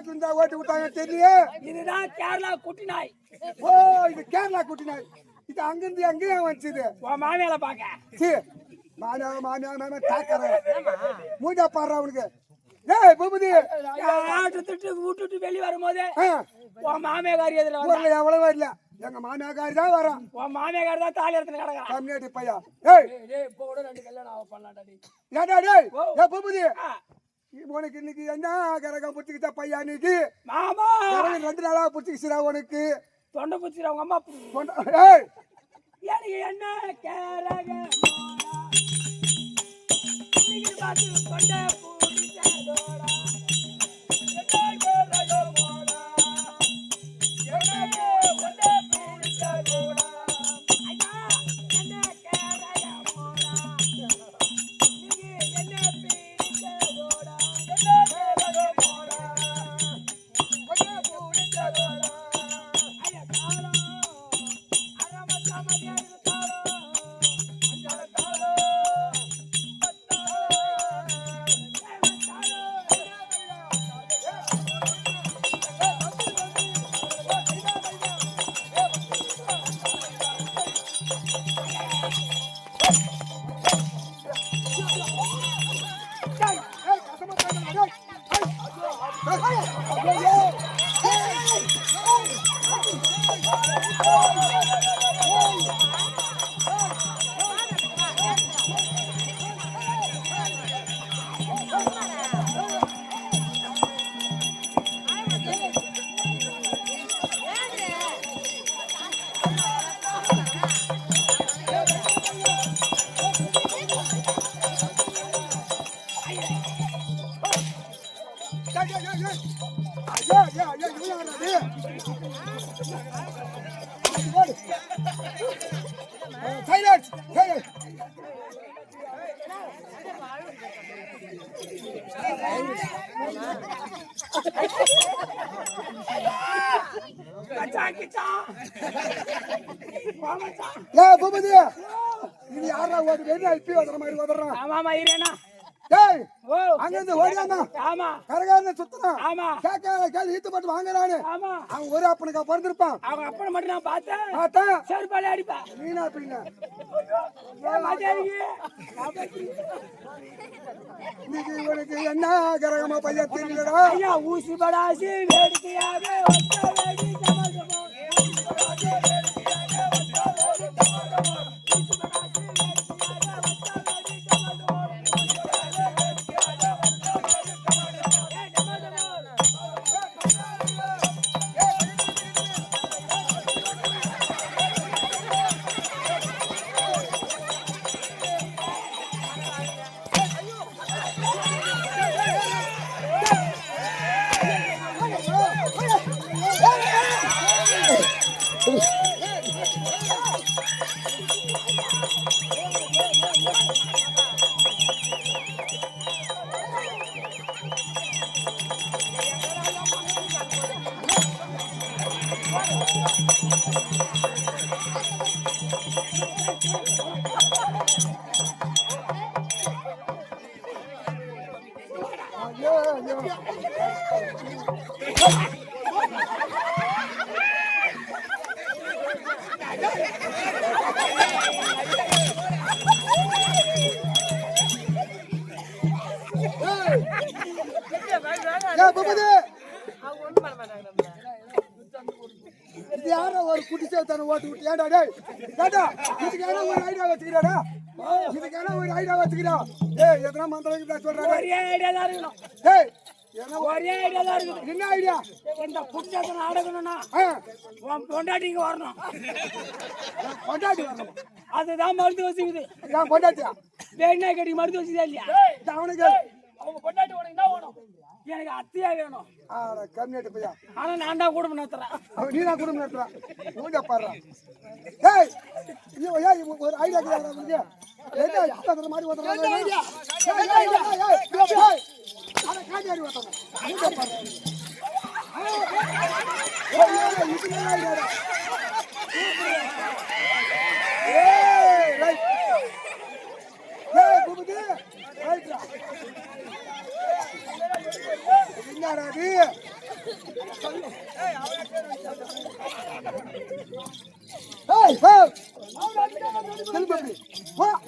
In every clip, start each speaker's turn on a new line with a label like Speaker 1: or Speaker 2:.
Speaker 1: தமிழ்நாட்டுல இருந்தா ஓட்டு விட்டாங்க தெரியல.
Speaker 2: இதுதான் கேரளா குட்டி நாய்.
Speaker 1: ஓ இது கேரளா குட்டி நாய். இது அங்கிருந்து அங்கேயும் வந்துச்சு.
Speaker 2: உன் மாமியால பாக்க
Speaker 1: மாமியா மாமியா மாமியா தாக்கற மூஞ்சா பாடுற அவனுக்கு. ஏய் பூபதி
Speaker 2: ஆட்டத்துட்டு விட்டுட்டு வெளியே வரும்போது உன் மாமியாரி எதுல
Speaker 1: எவ்வளவா இல்ல எங்க மாமியாக்காரி தான் வரான்.
Speaker 2: உன் மாமியாரி தான் தாலி எடுத்து கிடக்குறான்.
Speaker 1: கம்மியாட்டி பையா. ஏய்
Speaker 2: இப்ப கூட 2 கல்யாணம் பண்ணலாம்டா நீ.
Speaker 1: ஏடா டேய் ஏ பூபதி உனக்கு இன்னைக்கு என்ன கரகம் புடிச்சிக்கிட்ட பையா இன்னைக்கு?
Speaker 2: மாமா
Speaker 1: 2 நாளா புடிச்சிக்கிச்சுடா உனக்கு.
Speaker 2: தொண்டை புடிச்சிர உங்க அம்மா.
Speaker 1: ஏய்
Speaker 2: எனக்கு என்ன கரகம் இன்னைக்கு பாத்து தொண்டை புடிச்சதோடா.
Speaker 1: பூபதி இது யாரா ஓடு வெளியே இப்பி வர்ற மாதிரி ஓடுறான்.
Speaker 2: ஆமாமா இரேனா.
Speaker 1: டேய் அங்கிருந்து ஓடியாமா.
Speaker 2: ஆமா
Speaker 1: கரகாரன சுத்தறான்.
Speaker 2: ஆமா
Speaker 1: கேக்கால கேள் ஈத்து போட்டு வாங்குறானே.
Speaker 2: ஆமா
Speaker 1: அவன் ஒரு அப்பனுக்கு பிறந்திருப்பான்.
Speaker 2: அவன் அப்பனை மட்டும் நான் பார்த்தேன்.
Speaker 1: பார்த்தா
Speaker 2: செருப்பால அடிப்பா.
Speaker 1: நீனா பின்ன இன்னைக்கு இவனுக்கு என்ன கரகமா பையன் தெரியலடா.
Speaker 2: ஐயா ஊசி படாசி வேடிக்கையாக ஒத்த வேடி சமசமோ.
Speaker 1: இது யாரா ஒரு குட்டி சேத்தான ஓட்டு விட்டு ஏண்டா டேய் ஏண்டா இதுக்கான ஒரு ஐடியா வச்சுக்கிறாடா. இதுக்கான ஒரு ஐடியா வச்சுக்கிறா. ஏய் எதனா மந்திரங்க சொல்றா.
Speaker 2: ஒரே ஐடியா தான் இருக்கணும்.
Speaker 1: ஏய்
Speaker 2: ஒரே ஐடியா தான் இருக்குது.
Speaker 1: என்ன ஐடியா?
Speaker 2: இந்த குட்டத்தை அடக்கணும்னா உன் பொண்டாட்டிக்கு வரணும்.
Speaker 1: பொண்டாட்டி வரணும்.
Speaker 2: அதுதான் மருந்து வச்சுக்குது.
Speaker 1: நான் பொண்டாட்டியா
Speaker 2: வேணா கட்டி மருந்து வச்சுதா இல்லையா?
Speaker 1: அவனுக்கு
Speaker 2: அவங்க பொண்டாட்டி உனக்கு என்ன வேணும்? எனக்கு அத்தியா வேணும்.
Speaker 1: கம்மியாட்டு பையா.
Speaker 2: ஆனா நான் தான் குடும்பம் நடத்துறேன்.
Speaker 1: நீ தான் குடும்பம் நடத்துறா. மூஞ்ச பாடுறான். ஏய் ஒரு ஐடியா கேட்கறாங்க. என்ன அத்தனை மாதிரி ஓடுறாங்க. ஐடியா அட காஞ்சாரி ஓடுறாங்க. மூஞ்ச பாடுறாங்க. இது ஐடியா. ஏய் ரைட். ஏய் பூபதி ரைட். என்னடா இது?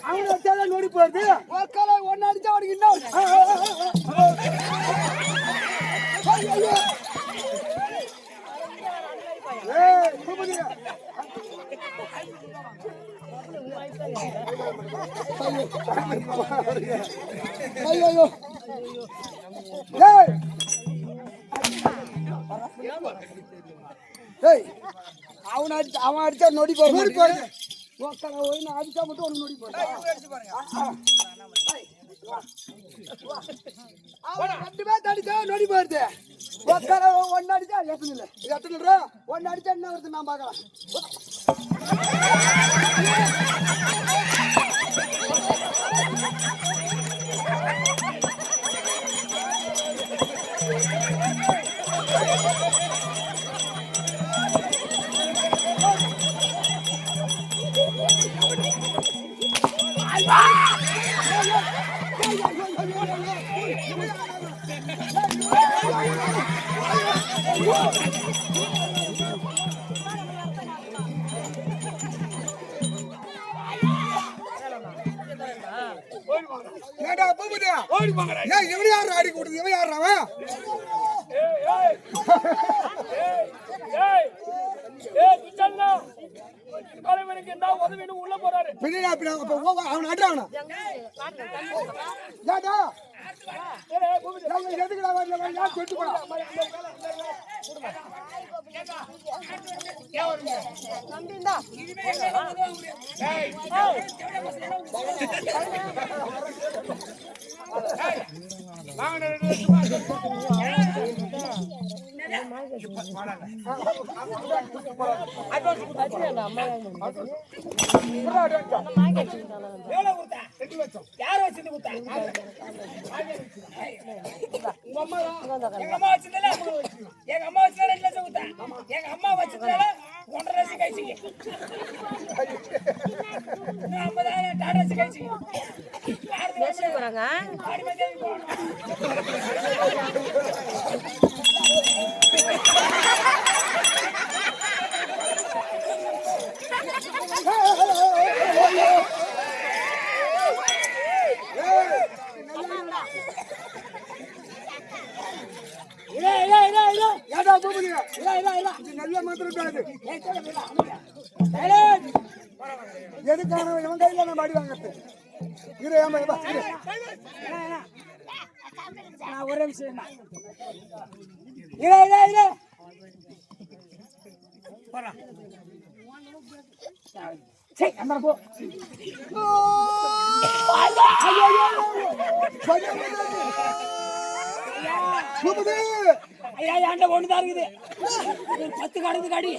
Speaker 1: அவனை வச்சாதான் நோடி போறது. ஒன்னு அடிச்சா அவனுக்கு இன்னும் ஐயோ அவன் அடிச்சா நொடி போறது. அடிச்சா மட்டும் ஒரு நொடி போறது. ரெண்டு பேர் அடிச்சா நொடி போறது. ஒன்னு அடிச்சா எத்தனை ஒன்னு அடிச்சா என்ன வருது நான் பாக்கலாம். இவன் யாரு அடி கொடுத்து இவன் யாரு அவன் அட்றான் எதுக்குடா வரல சொல்லிட்டு போடா.
Speaker 2: எங்க அம்மா வச்சு 2 லட்சம் கொடுத்தா. எங்க அம்மா வச்சதுனால 1.5 லட்சம் கைச்சிங்க. 50,000 டாடா கைச்சிங்க. போறாங்க
Speaker 1: எதுக்கான இவன் கையில நம்ம அடி வாங்கறது.
Speaker 2: ஒரே விஷயம் ஐயா ஆண்ட ஒண்ணுதான் இருக்குது. 10 கடந்து காடி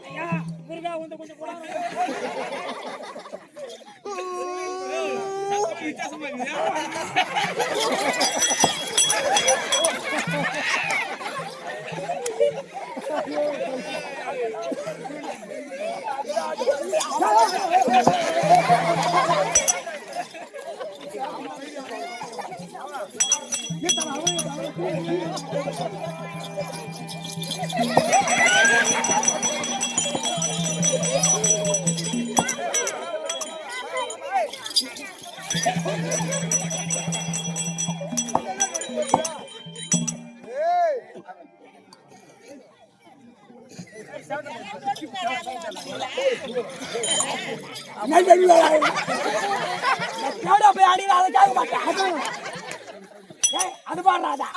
Speaker 2: ஐயா முருகா வந்து கொஞ்சம் கூட போய் ஆடி அதை கேட்க மாட்டேன். அது பாடுறாதா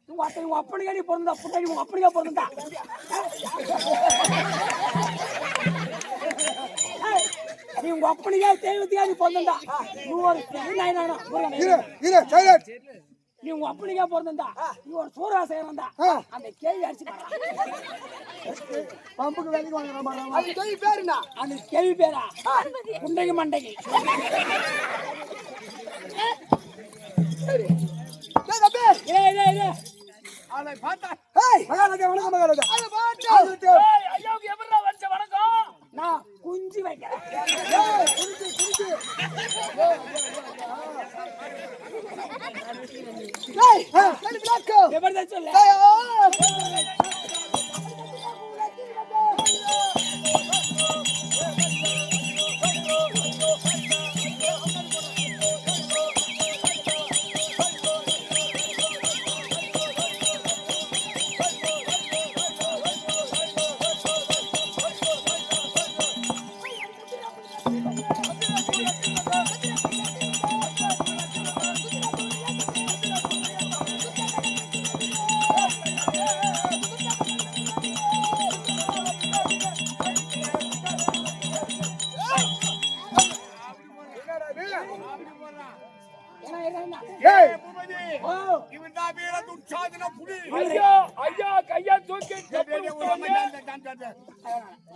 Speaker 2: உங்க அப்பனுக்கே நீ பிறந்தா புண்ணி உங்க அப்பனுக்கே பிறந்தா நீ உங்க அப்பனுக்கே தெய்வத்துக்கே நீ பிறந்தா நீ உங்க அப்பனுக்கே பிறந்தா நீ ஒரு சூராசையன் அந்த கேள்வி அடிச்சு
Speaker 1: பம்புக்கு வேலைக்கு வாங்குறான்.
Speaker 2: அந்த கேள்வி பேருண்ணா அந்த கேள்வி பேரா குண்டைக்கு மண்டைக்கு குஞ்சு வைக்கிறேன்
Speaker 1: டேய் சரி பிளாக்கு
Speaker 2: எப்படி தான் சொல்லு
Speaker 1: ஏய்
Speaker 3: இவன் தான் வீர துச்சாதன புடி
Speaker 2: ஐயா ஐயா கையா தூக்கி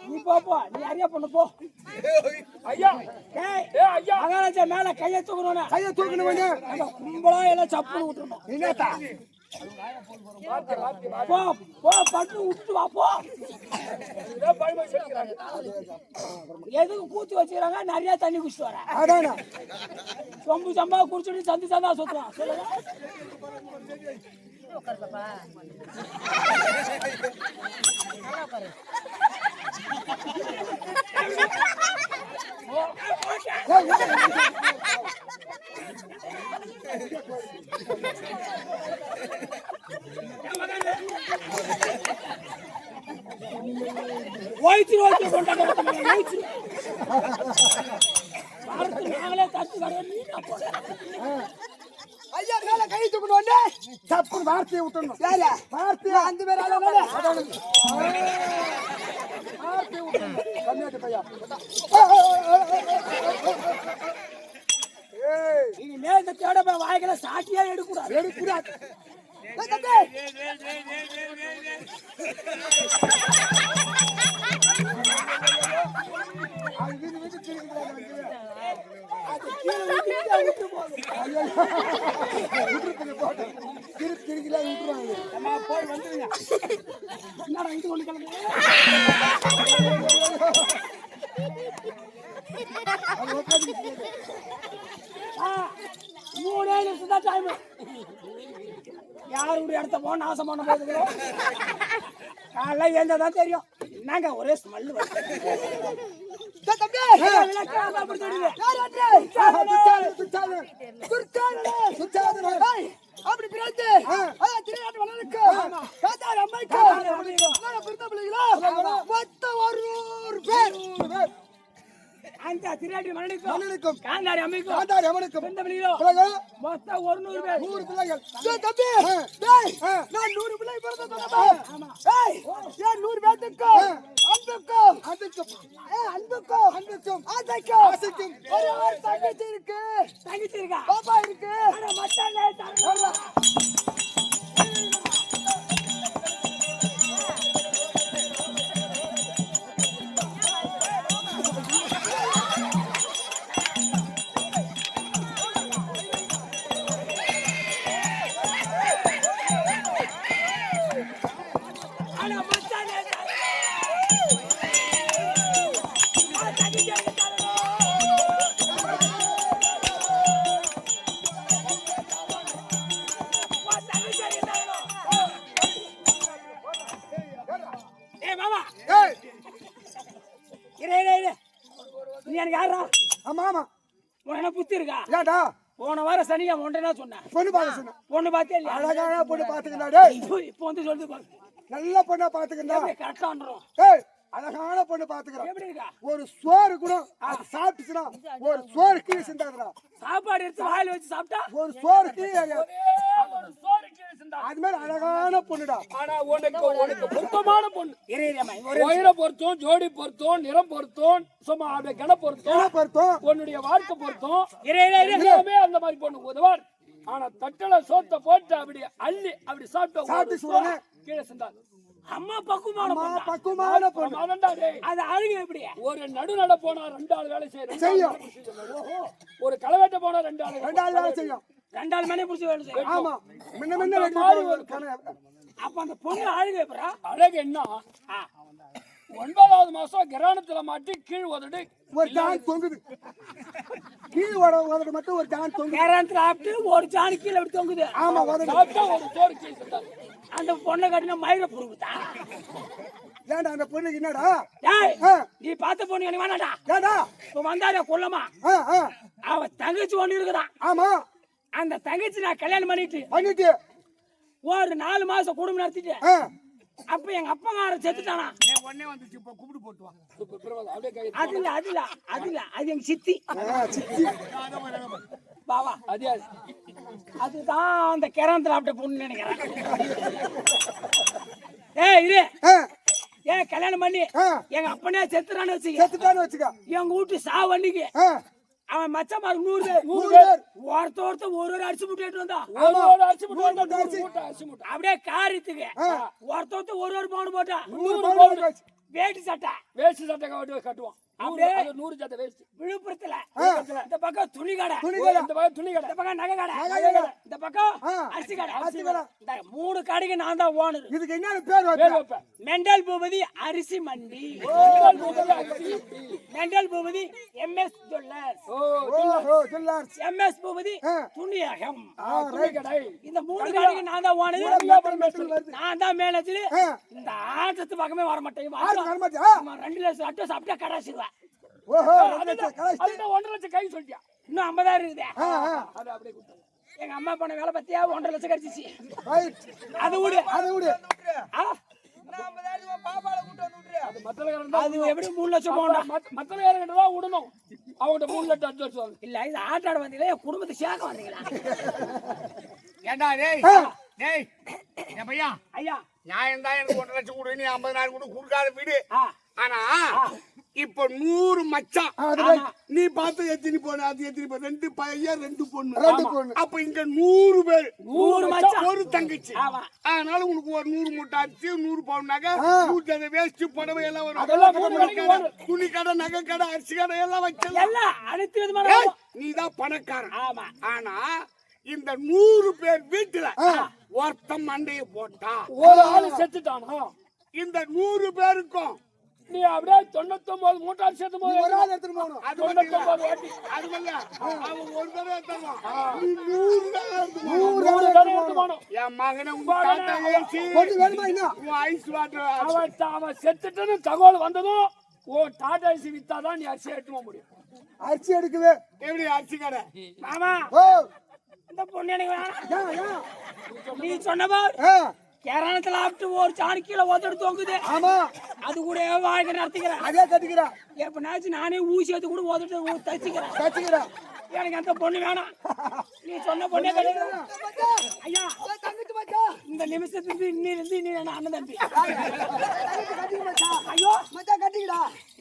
Speaker 2: நீ போ நீ அறியா பண்ணு போ ஐயா ஏய் ஐயா மகாராஜா மேல கைய தூக்கணும்னா
Speaker 1: கையை தூக்கணும்னு
Speaker 2: கும்பலா எல்லாம் சப்புன்னு விட்டுறணும்
Speaker 1: என்னடா
Speaker 2: போ போ பட்டு விட்டு வா போ எதுக்கு கூத்து வச்சுக்கிறாங்க நிறைய தண்ணி குடிச்சிட்டு வர
Speaker 1: அதானே
Speaker 2: சொம்பு சம்பா குடிச்சிட்டு சந்தி சந்தா சுத்துறான் சொல்லுங்க வயிற்று வயிற்று கொண்டாங்க வயிற்று நாங்களே தச்சு கடை நீ
Speaker 1: ஐயா மேல கை தூக்கணும்னு தப்பு வார்த்தையை விட்டுறணும் யாரா வார்த்தையை அந்த பேர் ஆளோட வார்த்தையை விட்டுறணும் கம்மியாட்டு பையா ஏய்
Speaker 2: இனிமே இந்த தேட போய் வாய்க்கல சாட்டியா எடுக்கூடாது
Speaker 1: எடுக்கூடாது
Speaker 2: மூணே நிமிஷம் தான் டைம் யாருடைய இடத்த போ நாசம் பண்ண போகுது காலைல ஏந்ததான் தெரியும் என்னங்க ஒரே ஸ்மெல்
Speaker 1: அப்படி பிறந்து திருநாட்டு வளருக்கு மொத்தம் 100 பேர்
Speaker 2: அந்த திராட்டி மன்னனுக்கும் காந்தாரி அம்மைக்கும்
Speaker 1: அவனுக்கும்
Speaker 2: மொத்தம் 100 பேர்
Speaker 1: 100 பிள்ளைகள் தம்பி டேய் நான் 100 பிள்ளை பிறந்ததா ஆமா டேய் ஏன் 100 பேத்துக்கு அன்புக்கும் ஆசைக்கும் ஒரு தங்கச்சி இருக்கா பாப்பா இருக்கு
Speaker 2: அட மச்சானே தரணும் நீ எனக்கு யாரா
Speaker 1: ஆமா ஆமா
Speaker 2: உன புத்தி இருக்கா
Speaker 1: ஏடா
Speaker 2: போன வாரம் சனிக்கிழமை ஒன்றா சொன்னேன்
Speaker 1: பொண்ணு பார்க்க சொன்ன
Speaker 2: பொண்ணு பார்த்தே இல்லையா
Speaker 1: அழகான பொண்ணு பாத்துக்கடா டேய்
Speaker 2: இப்போ வந்து சொல்லுது பாரு
Speaker 1: நல்ல பொண்ணா பாத்துக்கடா
Speaker 2: கரெக்டான்றோம்
Speaker 1: ஏய் அழகான பொண்ணு பாத்துக்கறா
Speaker 2: எப்படி இருக்கா
Speaker 1: ஒரு சோறு கூட அது சாப்பிட்டுச்சுனா ஒரு சோறு கீழே சிந்தாதடா
Speaker 2: சாப்பாடு எடுத்து வாயில வச்சு சாப்பிட்டா
Speaker 1: ஒரு சோறு கீழே
Speaker 2: ஒரு சோறு கீழே சிந்தா
Speaker 1: அது மாதிரி அழகான பொண்ணுடா
Speaker 4: ஆனா உனக்கு பொருத்தமான பொண்ணு
Speaker 2: இறையம்மா
Speaker 4: உயர பொருத்தம் ஜோடி பொருத்தம் நிறம் பொருத்தம் சும்மா அப்படியே கன பொருத்தம்
Speaker 1: பொறுத்தோம்
Speaker 4: உன்னுடைய வாழ்க்கை பொருத்தம்
Speaker 2: இறை
Speaker 4: எல்லாமே அந்த மாதிரி பொண்ணு உதவார் ஆனா தட்டல சோத்த போட்டு அப்படி அள்ளி அப்படி
Speaker 1: சாப்பிட்டு
Speaker 4: சாப்பிட்டு
Speaker 1: சுடுங்க.
Speaker 4: கீழே சிந்தாது
Speaker 2: அம்மா பக்குவமான பொண்ணு
Speaker 1: பக்குவமான பொண்ணு
Speaker 4: அதண்டா டேய்.
Speaker 2: அது அழுகு எப்படி
Speaker 4: ஒரு நடுநட போனா 2 ஆள் வேலை செய்யும்
Speaker 1: செய்யும்
Speaker 4: ஒரு களவேட்ட போனா 2 ஆள்
Speaker 1: 2 ஆள் வேலை செய்யும்
Speaker 2: 2 ஆள் மணி புடிச்சு வேலை செய்யும்
Speaker 1: ஆமா முன்ன ரெண்டு
Speaker 4: மாதிரி
Speaker 1: பேர்
Speaker 2: அப்ப அந்த பொண்ணு அழுகு எப்படா
Speaker 4: அழகு என்ன 9வது மாசம் கிராணத்துல மாட்டி கீழ் உதடு
Speaker 1: ஒரு ஜான் தொங்குது. கீழ் உதடு மட்டும் ஒரு ஜான் தொங்குது.
Speaker 2: கேரளத்துல ஆப்பிட்டு ஒரு சாணி கீழே அப்படி தொங்குது.
Speaker 1: ஆமா உதடு.
Speaker 4: சாப்பிட்டா ஒரு சோறு கீழ் செத்தாங்க.
Speaker 2: அந்த பொண்ணை கட்டின மயில புடுங்குதா?
Speaker 1: ஏன்டா அந்த பொண்ணுக்கு என்னடா?
Speaker 2: டேய்,
Speaker 1: ஆ.
Speaker 2: நீ பார்த்த பொண்ணு எனக்கு வேணாடா.
Speaker 1: ஏன்டா?
Speaker 2: இப்ப வந்தாரே கொல்லமா,
Speaker 1: ஆ, ஆ.
Speaker 2: அவ தங்கச்சி ஒண்ணு இருக்குதான்.
Speaker 1: ஆமா
Speaker 2: அந்த தங்கச்சி நான் கல்யாணம் பண்ணிட்டு
Speaker 1: பண்ணிட்டு
Speaker 2: ஒரு 4 மாசம் குடும்பம் நடத்திட்டு
Speaker 1: ஆ.
Speaker 2: அப்ப எங்க அப்பங்காரன் செத்துட்டானா.
Speaker 3: ஒன்னே வந்துச்சு இப்ப கூப்பிட்டு போட்டு வா.
Speaker 4: இப்ப பிறகு அப்படியே கை
Speaker 2: அது இல்ல அது எங்க சித்தி.
Speaker 1: சித்தி.
Speaker 2: பாவா
Speaker 4: அதே
Speaker 2: அதுதான் அந்த கிராமத்துல அப்படி பொண்ணு நினைக்கிறேன். ஏய் இரு,
Speaker 1: ஆ.
Speaker 2: ஏன் கல்யாணம் பண்ணி
Speaker 1: ஆ.
Speaker 2: எங்க அப்பனே செத்துறான்னு வச்சுக்க.
Speaker 1: செத்துட்டான்னு வச்சுக்க.
Speaker 2: எங்க வீட்டு சாவு அன்னைக்கு
Speaker 1: ஆ.
Speaker 2: அவன் மச்ச மாதிரி 100 பேர்
Speaker 1: 100 பேர்.
Speaker 2: ஒருத்த ஒரு அடிச்சு முட்டிட்டு வந்தா.
Speaker 4: ஒரு அரிசி
Speaker 1: நூறு
Speaker 4: மூட்டை
Speaker 1: அரிசி.
Speaker 4: அரிசி மூட்டை
Speaker 2: அப்படியே காரியத்துக்கு
Speaker 1: ஆ.
Speaker 2: ஒருத்த ஒரு பவுன் போட்டா.
Speaker 1: 100 பவுன் காசு.
Speaker 2: வேட்டி சட்டை
Speaker 4: வேஷ்டி சட்டை கட்டுவான்.
Speaker 2: அப்படியே.
Speaker 4: அது 100 சட்டை வேஷ்டி.
Speaker 2: விழுப்புரத்துல
Speaker 1: ஆ.
Speaker 2: இந்த பக்கம் துணி கடை,
Speaker 1: துணி கடை.
Speaker 4: இந்த பக்கம் துணி கடை.
Speaker 2: இந்த பக்கம் நகை கடை,
Speaker 1: நகை கடை.
Speaker 2: இந்த பக்கம்
Speaker 1: ஆ.
Speaker 2: அரிசி கடை.
Speaker 1: அரிசி கடை.
Speaker 2: இந்த 3 கடைக்கு நான் தான் ஓனர்.
Speaker 1: இதுக்கு என்ன பேர்
Speaker 4: பேர்
Speaker 1: வைப்ப?
Speaker 4: வைப்பேன்.
Speaker 2: மெண்டல் பூபதி அரிசி மண்டி, மெண்டல் பூபதி எம்எஸ் ஜுவல்லர்ஸ்,
Speaker 4: ஓ
Speaker 1: ஓஹோ ஜுவல்லர்ஸ்.
Speaker 2: எம்எஸ் பூபதி
Speaker 1: ஆ.
Speaker 2: துணியகம்.
Speaker 1: ஆ,
Speaker 4: துணி
Speaker 1: ரைட்.
Speaker 4: கடை.
Speaker 2: இந்த 3 கடைக்கு நான் தான் ஓனர்.
Speaker 1: மெட்டல் வருது.
Speaker 2: நான் தான் மேனேஜர்.
Speaker 1: ஆ.
Speaker 2: இந்த ஆட்டத்து பக்கமே வர மாட்டேன்.
Speaker 1: ஆடு வரமாட்டியா?
Speaker 2: 2 லட்சம் அட்டை சாப்பிட்டா கடைசிடுவேன்.
Speaker 1: ஓஹோ
Speaker 4: அதுதான்
Speaker 1: கலாய்ச்சி.
Speaker 4: அதுதான் 1.5 லட்சம் கை சொல்லிட்டியா.
Speaker 2: இன்னும் 50,000 இருக்குது.
Speaker 1: ஆ, ஆ.
Speaker 4: அது அப்படியே கொடுத்து.
Speaker 2: எங்க அம்மா பண்ண வேலை பத்தியா 1.5 லட்சம் கிடைச்சிச்சு.
Speaker 1: ரைட்.
Speaker 2: அது விடு.
Speaker 1: அதை விடு.
Speaker 2: ஆ,
Speaker 4: அது மத்தலகாரன் தான்.
Speaker 2: அது எப்படி 3 லட்சம் போகணும்.
Speaker 4: மத்தலகாரன் தான் விடணும். அவங்ககிட்ட 3 லட்சம் அட்வான்ஸ் வாங்க.
Speaker 2: இல்ல இது ஆட்டாட வந்தீங்களா என் குடும்பத்தை சேர்க்க வந்தீங்களா?
Speaker 3: ஏண்டா டேய்
Speaker 1: ஆ.
Speaker 3: டேய் என் பையா
Speaker 2: ஐயா
Speaker 3: நியாயம் தான் எனக்கு 1.5 லட்சம் கொடு, நீ 50,000 கொடு, கொடுக்காத வீடு.
Speaker 2: ஆ,
Speaker 3: ஆனா இப்ப 100 மச்சான்
Speaker 1: அது ரைட்.
Speaker 3: நீ பார்த்து எத்தனை பொண்ணு, அது எத்தனை பொண்ணு, 2 பையன் 2 பொண்ணு.
Speaker 1: ரெண்டு பொண்ணு.
Speaker 3: அப்ப இங்க 100 பேர்,
Speaker 2: 100 மச்சான்.
Speaker 3: ஒரு தங்கச்சி.
Speaker 2: ஆமா.
Speaker 3: அதனால உனக்கு ஒரு 100 மூட்டை அரிசி, 100 பவுன் நகை,
Speaker 1: ஆ.
Speaker 3: 100 வேஸ்ட் புடவை எல்லாம் வரும்.
Speaker 4: அதெல்லாம்
Speaker 3: துணி
Speaker 4: 3 கடைக்கு
Speaker 3: கடை,
Speaker 4: வரும்.
Speaker 3: துணி கடை, நகை கடை, அரிசி கடை எல்லாம் வச்சலாம்.
Speaker 2: எல்லாம் அனைத்து விதமான
Speaker 3: ஏய், நீதான் பணக்காரன்.
Speaker 2: ஆமா.
Speaker 3: ஆனா இந்த 100 பேர் வீட்டுல ஒருத்தன் மண்டைய போட்டா
Speaker 4: ஒரு ஆளு செத்துட்டானா
Speaker 3: இந்த 100 பேருக்கும்
Speaker 4: நீ அப்படியே 99 மூட்டை அரிசி சேர்த்தும்
Speaker 1: நீ
Speaker 4: போது
Speaker 1: ஒரு ஆள் எடுத்துட்டு போகணும்.
Speaker 3: அது மட்டும் இல்ல.
Speaker 4: 99 வாட்டி
Speaker 3: அது இல்ல. அவன் ஒரு தடவை தருவான். நீ 100 தடவை எடுத்துக்கணும்.
Speaker 4: 100 தடவை எடுத்து போகணும்.
Speaker 3: என் மகனை உங்க தாத்தா ஏசி
Speaker 1: கொஞ்சம் வேணுமா இன்னும்?
Speaker 3: உன் ஐஸ் வாட்டர்
Speaker 4: அவன் செத்துட்டுன்னு தகவல் வந்ததும் ஓ டாடா ஏசி வித்தாதான் நீ அரிசி எடுத்து போக முடியும்.
Speaker 1: அரிசி எடுக்குது.
Speaker 3: எப்படி அரிசி கடை
Speaker 2: மாமா
Speaker 1: ஓ
Speaker 2: இந்த பொண்ணு எனக்கு வேணாம்.
Speaker 1: ஏன் ஏன்?
Speaker 2: நீ சொன்னபா
Speaker 1: ஆ,
Speaker 2: கேரளத்துல ஆப்பிட்டு ஒரு சாணி கீழே ஒதடு தொங்குது.
Speaker 1: ஆமா
Speaker 2: அது கூட வாழ்க்கை நடத்திக்கிறேன்.
Speaker 1: அதே கட்டிக்கிறா
Speaker 2: எப்பனாச்சும் நானே ஊசி எடுத்து கூட ஒதட்டு தச்சுக்கிறேன்.
Speaker 1: கட்டிக்கிறா.
Speaker 2: எனக்கு அந்த பொண்ணு வேணாம். நீ சொன்ன பொண்ணே கிடையாது. ஐயா இந்த நிமிஷத்துக்கு இன்னிலிருந்து நீ என்ன அண்ணன் தம்பி. ஐயோ
Speaker 1: கட்டிக்கிறா.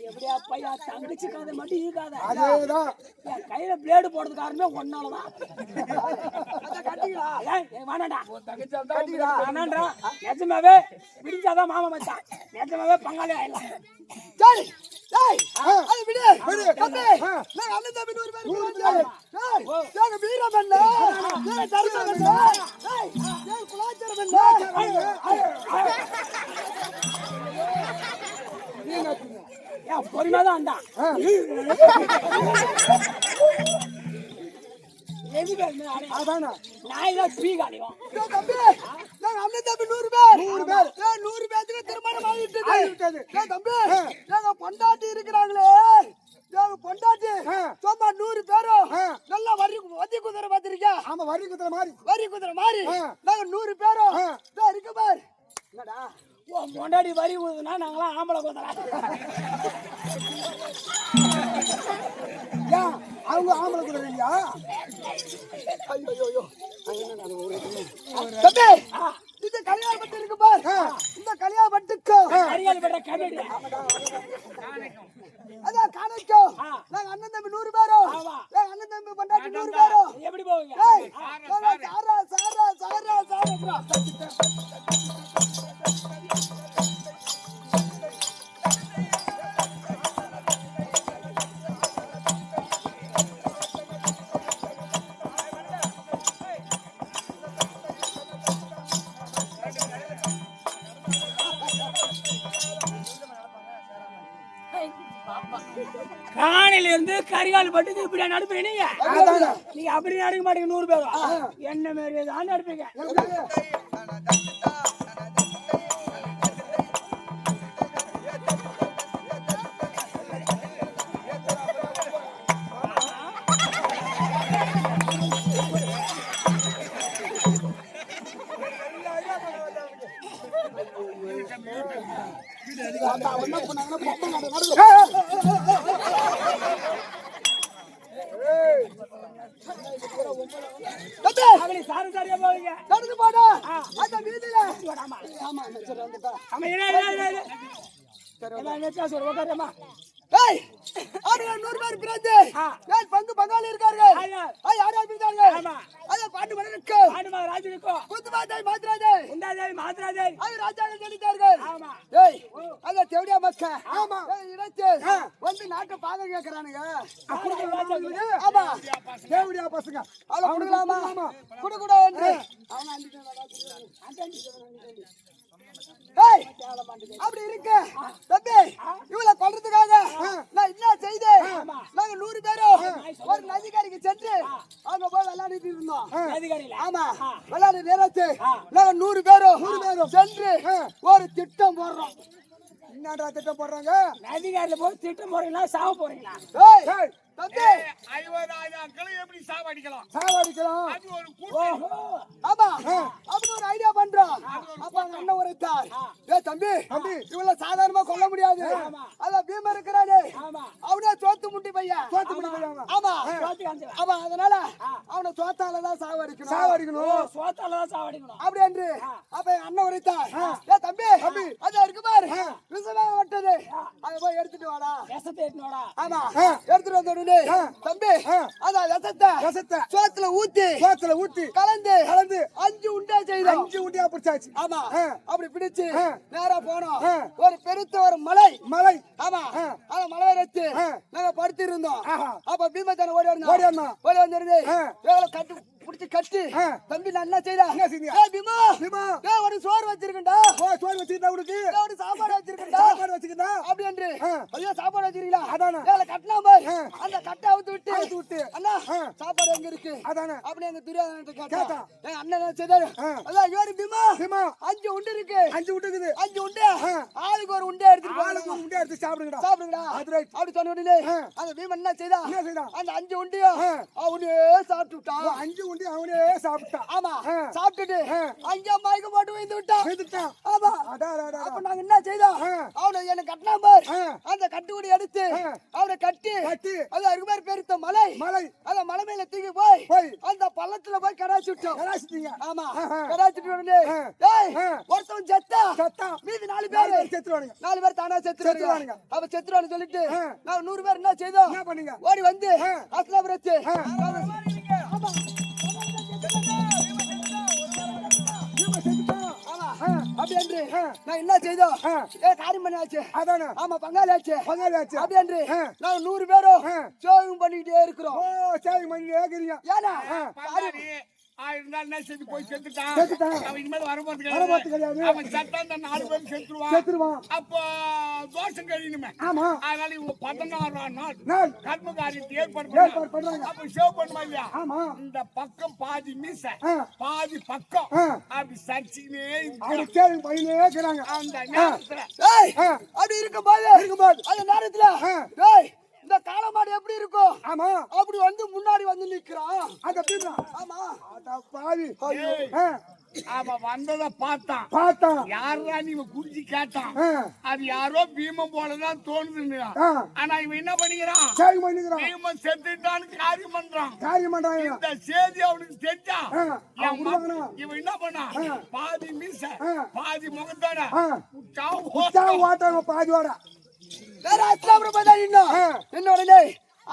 Speaker 2: எப்படியா பையா தங்கச்சி கதை மட்டும் ஈக்காத.
Speaker 1: அதேதான்.
Speaker 2: என் கையில பிளேடு போடுறது காரணமே ஒன்னாலதான். வேணாண்டா
Speaker 4: தங்கச்சா தான்
Speaker 2: வேணான்றா. நிஜமாவே விடிஞ்சாதான் மாமா மச்சான். நிஜமாவே பங்காளி ஆயிடலாம்.
Speaker 1: சரி டேய் அது விடு விடு தம்பி நான் அண்ணன் தம்பி 100 பேர் கூடுறாங்க. டேய் நாங்க வீரமண்ணா டேய் தர்மமண்ணா டேய் டேய் குலாச்சரமண்ணா
Speaker 2: ஏன் பொறுமையாதான் வந்தா.
Speaker 1: அதானா
Speaker 2: நாய் தான் பீ காலியும்.
Speaker 1: டேய் தம்பி நாங்க அண்ணன் தம்பி 100 பேர் 100 பேர் டேய் 100 பேருக்கு திருமணம் ஆயிட்டது. டேய் தம்பி நாங்க பொண்டாட்டி இருக்கறாங்களே நாங்க பொண்டாட்டி சும்மா 100 பேரும் நல்லா வரி குதிரை பாத்திருக்கியா? ஆமா வரி குதிரை மாதிரி நாங்க 100 பேரும் டேய் இருக்கு பார்.
Speaker 2: என்னடா உன் பொண்டாடி வரி ஊதுனா நாங்களாம் ஆம்பளை குதிரை.
Speaker 1: யா அவங்க ஆம்பளை குதிரை இல்லையா? ஐயோ தம்பி இந்த கல்யாண பட்டு இருக்கு பார். இந்த கல்யாண பட்டுக்கு
Speaker 2: அரியாள் பட்ட கபடி.
Speaker 1: அதான் காணைக்கோ நாங்க அண்ணன் தம்பி 100 பேரும் ஏய் அண்ணன் தம்பி பொண்டாட்டி 100 பேரும்
Speaker 2: எப்படி போவீங்க?
Speaker 1: ஏய் சாரா சாரா சாரா சாரா
Speaker 2: கரையில இருந்து கரிகால் பட்டு இப்படி நடுப்பீங்க நீங்க அப்படி நடுக்க மாட்டீங்க 100 பேரும் என்ன மாரி தான் நடுப்பீங்க அப்படி சாரு சாரியா போவீங்க
Speaker 1: நடந்து போடா அந்த வீதியில
Speaker 2: ஆமா
Speaker 1: ஆமா சரி வந்துட்டா
Speaker 2: ஆமா என்ன எல்லாம் என்ன சொல்ற உட்காரமா
Speaker 1: ஏய் ஆடுங்க 100 பேர் பிராந்து ஏன் பங்கு பங்காளி இருக்கார்கள் யார் யார் இருக்கார்கள்
Speaker 2: ஆமா
Speaker 1: அத பாட்டு மணருக்கு
Speaker 2: பாட்டு மக ராஜனுக்கு
Speaker 1: குத்துமாதை மாத்ராதே
Speaker 2: உண்டாதே மாத்ராதே
Speaker 1: அது ராஜாங்க சொல்லிட்டார்கள்
Speaker 2: ஆமா
Speaker 1: ஏய் அத தேவடியா மக்கா ஆமா ஏய் இனத்து வந்து நாட்டை பாங்க கேக்குறானுங்க ஆமா தேவடியா பசங்க அத குடுக்கலாமா குடுக்குட வந்து அவன் அண்டிட்டு ஏய் அப்படி இருக்க தம்பி இவள கொல்றதுக்காக நான் என்ன செய்தேன் நாங்க 100 பேரும் ஒரு நதிக்கரைக்கு சென்று அங்க போய் விளையாடிட்டு இருந்தோம்
Speaker 2: நதிக்கரையில
Speaker 1: ஆமா விளையாடி நேரத்து நாங்க 100 பேரும் சென்று ஒரு திட்டம் போடுறோம் என்னடா திட்டம் போடுறாங்க
Speaker 2: நதிக்கரையில போய் திட்டம் போறீங்களா சாவ போறீங்களா
Speaker 1: ஏய் தம்பி
Speaker 3: 50,000 எப்படி சாவடிக்கலாம் அது ஒரு
Speaker 2: ஓஹோ
Speaker 1: ஆமா அப்படி ஒரு ஐடியா பண்றோம் அப்ப அங்க அண்ணன் உரைத்தார் ஏய் தம்பி இவள சாதாரணமா கொல்ல முடியாது அத பீம இருக்கறானே அவனே சோத்து முட்டி பையன் ஆமா ஆமா அதனால அவன சோத்தால தான் சாவடிக்கணும்
Speaker 2: சோத்தால தான் சாவடிக்கணும்
Speaker 1: அப்படி என்று அப்ப எங்க அண்ணன் உரைத்தார் ஏய் தம்பி அத இருக்கு பாரு விசமா வட்டது அத போய் எடுத்துட்டு வாடா
Speaker 2: விஷத்தை எடுத்துனோடா
Speaker 1: ஆமா எடுத்துட்டு வந்து தம்பி அத விஷத்தை சோத்துல ஊத்தி கலந்து 5 உண்டா செய்தோம் 5 உண்டியா பிடிச்சாச்சு ஆமா அப்படி பிடிச்சு நேரா போனோம் ஒரு பெருத்த ஒரு மலை ஆமா அத மலை வரைச்சு நாங்க படுத்து இருந்தோம் அப்ப பீமச்சந்திரன் ஓடி வந்திருந்து எவ்வளவு கட்டி தம்பி நான் என்ன செய்தா ஏய் பீமா ஏய் ஒரு சோறு வச்சிருக்கேன்டா சோறு வச்சிருந்தா உனக்கு ஒரு சாப்பாடு வச்சிருக்கேன்டா அப்படி என்று ஐயோ சாப்பாடு வச்சிருக்கீங்களா அதானே ஏல கட்டலாம் பாரு அந்த கட்டை அவுத்து விட்டு அண்ணா சாப்பாடு எங்க இருக்கு அதானே அப்படி எங்க துரியோதனன் கேட்டா ஏய் அண்ணன் என்ன செய்தாரு அதான் யோரி பீமா 5 உண்டு இருக்கு 5 உண்டு இருக்குது 5 உண்டு ஆளுக்கு ஒரு உண்டை எடுத்து சாப்பிடுங்கடா அது ரைட் அப்படி சொன்ன உடனே அந்த பீமன் என்ன செய்தா அந்த 5 உண்டியும் அவனே சாப்பிட்டுட்டான் 5 உண்டி அவனே சாப்பிட்டான் ஆமா சாப்பிட்டுட்டு அங்க மயக்கம் போட்டு விழுந்துட்டான் ஆமா அப்ப நாங்க என்ன செய்தோம் அவனை என்ன கட்டினா பார் அந்த கட்டுக்குடி எடுத்து அவனை கட்டி அது அதுக்கு பேர் பெருத்த மலை அந்த மலை மேல தூக்கி போய் அந்த பள்ளத்துல போய் கடாச்சி விட்டோம் ஆமா கடாச்சிட்டு உடனே ஏய் ஒருத்தவன் செத்தா மீதி 4 பேர் செத்துருவானுங்க 4 பேர் தானா செத்துருவானுங்க அப்ப செத்துருவானு சொல்லிட்டு நாங்க 100 பேர் என்ன செய்தோம் ஓடி வந்து அஸ்லாபுரத்து ஆமா அப்படி என்று நான் என்ன செய்தோம் காரியம் பண்ணியாச்சு அதானே ஆமா பங்காளி ஆச்சு அப்படி என்று நான் 100 பேரும் சேவிங் பண்ணிக்கிட்டே இருக்கிறோம் சேவிங் பண்ணிட்டே இருக்கிறீங்க ஏன்னா
Speaker 3: இருந்தாலும் செத்து போய் செத்துட்டான் அவன் இனிமேல் வரப்போறது கிடையாது அவன் சத்தா அந்த 4 பேரும் செத்துருவான் அப்போ தோஷம் கழியணுமே அதனால இவங்க 16 நாள் கர்ம காரியத்தை ஏற்பாடு பண்றாங்க அப்ப சேவ் பண்ணுமா இல்லையா இந்த பக்கம் பாதி மீச பாதி பக்கம் அப்படி சரிச்சுக்கினே இருக்கிறாங்க அந்த நேரத்துல
Speaker 1: அப்படி இருக்கும்போது அந்த நேரத்துல இந்த காளமாடு எப்படி இருக்கும் ஆமா அப்படி வந்து முன்னாடி வந்து நிக்கிறான் அந்த பீமா ஆமா அட பாவி
Speaker 3: அவன் வந்ததை பார்த்தான் யாரா நீ குறிஞ்சி கேட்டான் அது யாரோ பீமம் போலதான் தோணுது ஆனா இவன் என்ன பண்ணிக்கிறான் பீமம் செத்துட்டான்னு காரியம் பண்றான் இந்த செய்தி அவனுக்கு தெரிஞ்சா இவன் என்ன பண்ணான் பாதி மீச பாதி முகத்தோட
Speaker 1: பாதியோட வேற அஸ்லாபுரம் என்ன உடனே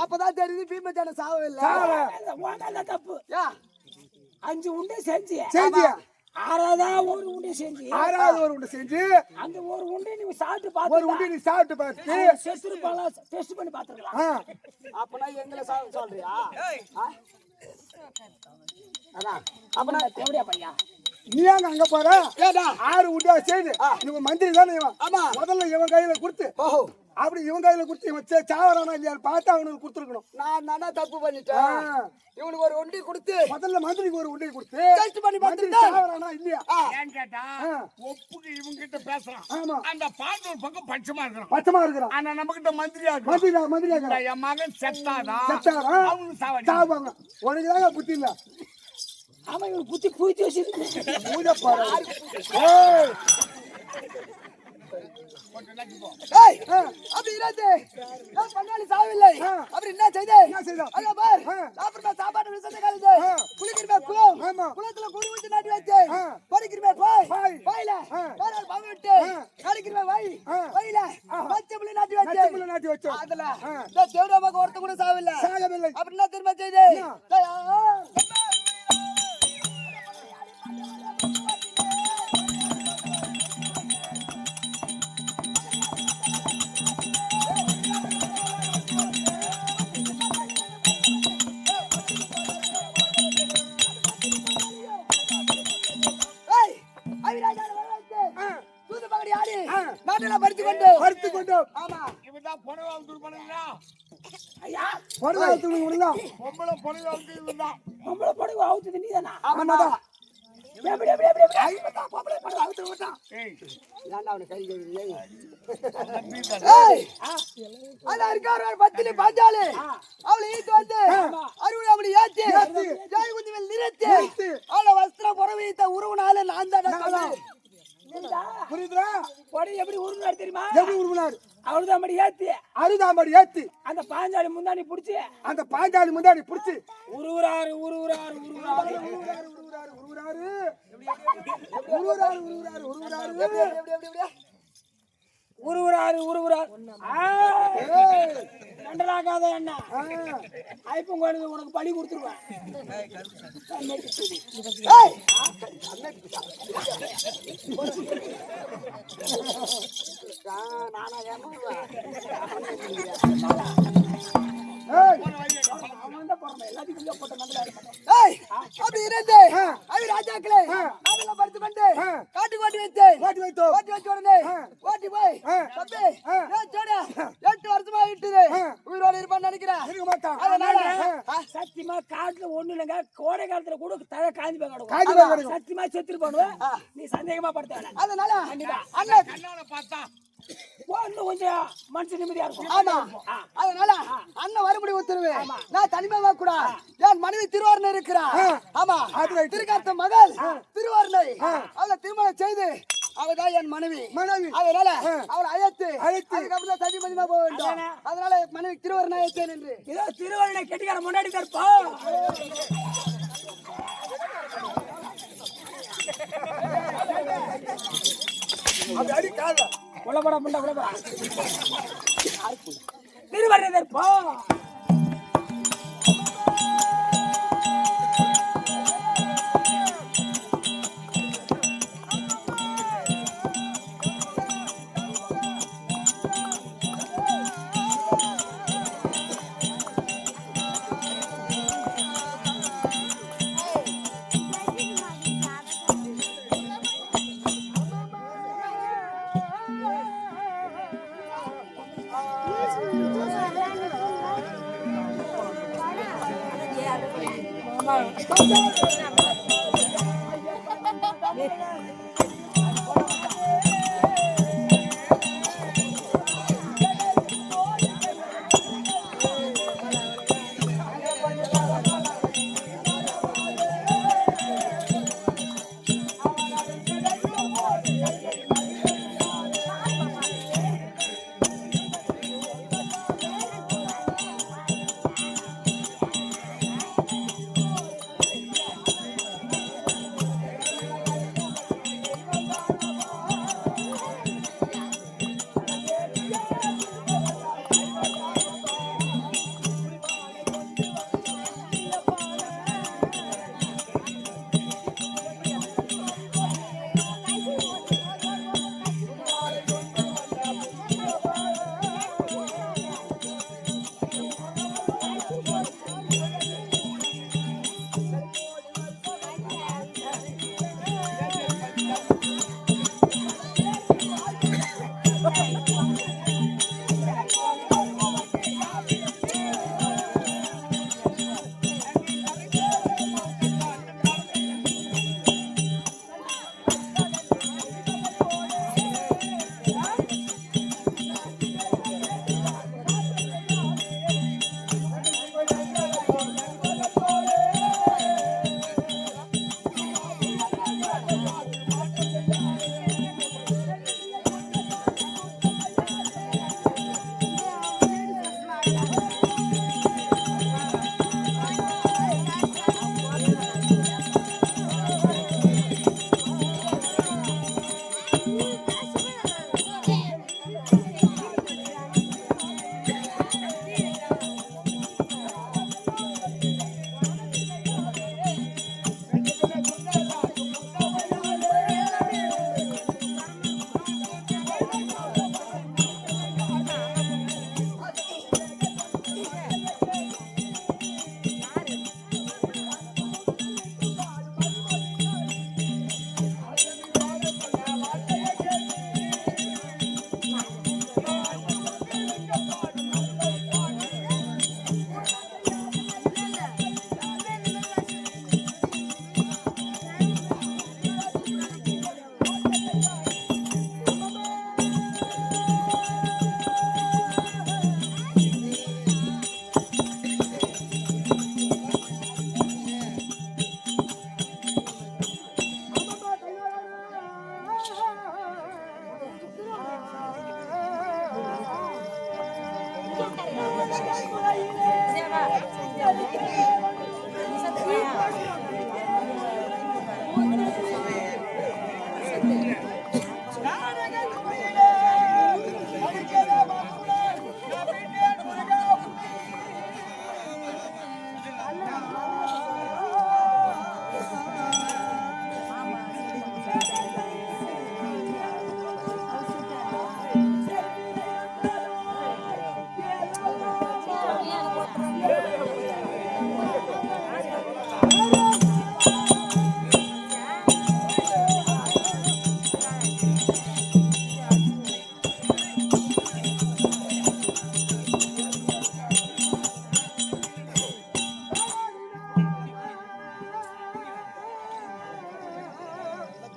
Speaker 1: அப்பதான் தெரியுது பீமச்சந்திரன் சாவவே இல்ல
Speaker 2: தப்பு 5 உண்டை செஞ்சு ஆறாவது ஒரு உண்டை செஞ்சு அந்த ஒரு உண்டை நீ சாப்பிட்டு பார்த்து டெஸ்ட் பண்ணி பார்த்துக்கலாம்
Speaker 1: அப்பனா எங்களை சொல்றியா
Speaker 2: அதான் அப்பனா தேவடியா பையா
Speaker 1: நீ அங்க போற 6 உண்டியா செய்து இவன் மந்திரி தானே இவன் முதல்ல இவன் கையில கொடுத்து அப்படி இவங்க கையில குடுத்து இவன் சாவரானா இல்லையா பார்த்து அவனுக்கு கொடுத்துருக்கணும்.
Speaker 2: நான் தானே தப்பு பண்ணிட்டேன். இவனுக்கு ஒரு ஒண்டி கொடுத்து
Speaker 1: முதல்ல மந்திரிக்கு ஒரு உண்டை கொடுத்து
Speaker 2: டெஸ்ட் பண்ணி
Speaker 1: மந்திரி
Speaker 2: பார்த்துட்டேன்.
Speaker 1: சாவரானா இல்லையா?
Speaker 3: ஏன்னு கேட்டா ஒப்புக்கு இவங்க கிட்ட பேசலாம்.
Speaker 1: ஆமா.
Speaker 3: அந்த பாட்டு ஒரு பக்கம் பட்சமா இருக்கிறான்.
Speaker 1: பச்சமா இருக்கிறான்.
Speaker 3: ஆனா நம்ம கிட்ட மந்திரியா இருக்கு.
Speaker 1: மந்திரியா
Speaker 3: என் மகன் செத்தாதான்
Speaker 1: செத்தாரா
Speaker 3: அவனு
Speaker 1: சாவாங்க. உனக்கு தாங்க புத்தி இல்ல.
Speaker 2: அவன் இவன் புத்தி பூச்சி வச்சிருக்கு.
Speaker 1: பூஜை பாரு.
Speaker 2: ஏய் அப்படி இராதே. நான் பண்ணாலி சாவில்லை. அப்படி என்ன செய்தே? அங்க பார். சாப்பிடுற சாப்பாடு விசத்தை காலுதே. குளிக்கிறமே குளம். குளத்துல குடி ஊத்தி நாட்டி வச்சே. பறிக்கிறமே போய். போயில. வேற பாவு விட்டு. கடிக்கிறமே வை. வைல. பச்சை புள்ளி நாட்டி வச்சே. அதுல இந்த தேவராமக்கு ஒருத்த கூட சாவில்லை. அப்படி என்ன திரும்ப செய்தே?
Speaker 1: பறித்து கொண்டு
Speaker 2: ஆமா
Speaker 3: இவன்தான் பொனவாவுக்கு பண்ணுங்களா?
Speaker 2: ஐயா
Speaker 1: பொறுவாத்துக்கு முடியல.
Speaker 3: பொம்பளை பொனவாவுக்கு இவன்தான்.
Speaker 2: பொம்பளை படுவ அவுத்து நீதானா?
Speaker 1: ஆமாடா.
Speaker 2: எப்படி ஐம்பதா பொம்பளை படுவ அவுத்து விட்டான்.
Speaker 3: ஏய்
Speaker 2: ஏன்டா அவன கை கழுவி?
Speaker 3: தம்பி
Speaker 2: ஏய் அத இருக்காரு பத்தினி பாஞ்சாலி அவளை ஈட்டு வந்து அருள் அவளை ஏத்தி ஜாய் குந்தி மேல் நிறுத்தி அவள வஸ்திரம் புறவைத்த உருவனால நான் தான்
Speaker 1: புரியுதா?
Speaker 2: பொடி எப்படி உருவனார் தெரியுமா?
Speaker 1: எப்படி உருவினார்?
Speaker 2: அவளுதான் மடி ஏத்தி
Speaker 1: அறுதாம்படி ஏத்தி
Speaker 2: அந்த பாஞ்சாலி முந்தானி புடிச்சு
Speaker 1: அந்த பாஞ்சாலி முந்தாடி புடிச்சு
Speaker 2: உருவுறாரு நண்டலாக்காத என்ன ஐப்பங்கோடு உனக்கு பலி கொடுத்துருவேன். நானா ஏமாறுவேன். எல்லாத்துக்கும் போட்ட மண்டல அப்படி இருந்து அவி ராஜாக்களே நாமெல்லாம் படுத்து கொண்டு காட்டுக்கு ஓட்டி வச்சு உடனே ஓட்டி போய் தம்பி சோடா 8 வருஷமா ஆயிட்டுது உயிரோடு இருப்பான்னு நினைக்கிறேன்.
Speaker 1: இருக்க மாட்டான்.
Speaker 2: அதனால சத்தியமா காட்டுல ஒண்ணு இல்லைங்க கோடை காலத்துல கூட தழை காஞ்சி போய் கிடக்கும். சத்தியமா செத்துரு பண்ணுவேன். நீ சந்தேகமா படுத்த. அதனால அண்ணன்
Speaker 3: கண்ணால பார்த்தா
Speaker 2: இன்னும் கொஞ்சம் மனசு நிம்மதியா இருக்கும்.
Speaker 1: ஆமா.
Speaker 2: அதனால அண்ணன் வரும்படி உத்தரவு. நான் தனிமையா கூட என் மனைவி திருவாரூர்ல இருக்கிறா. ஆமா திருக்கார்த்த மகள் திருவாரூர்லை அவளை திருமணம் செய்து அவதான் என் மனைவி. அதனால அவளை அழைத்து அதுக்கப்புறம் தனி மதிமா போக வேண்டும். அதனால மனைவி திருவாரூர் அழைத்தேன் என்று ஏதோ திருவாரூரை கெட்டிக்கார முன்னாடி தருப்பா.
Speaker 1: அடி கால
Speaker 2: உலபடா முண்டா உலபடா திருவாரூரை தருப்பா.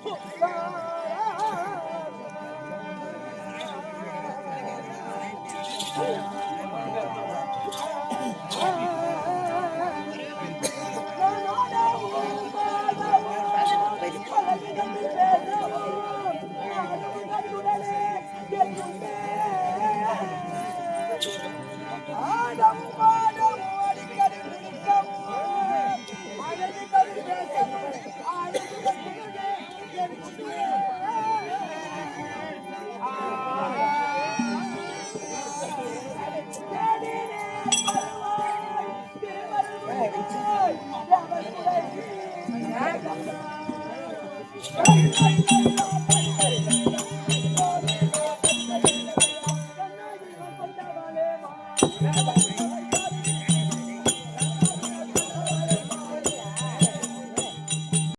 Speaker 2: Hey,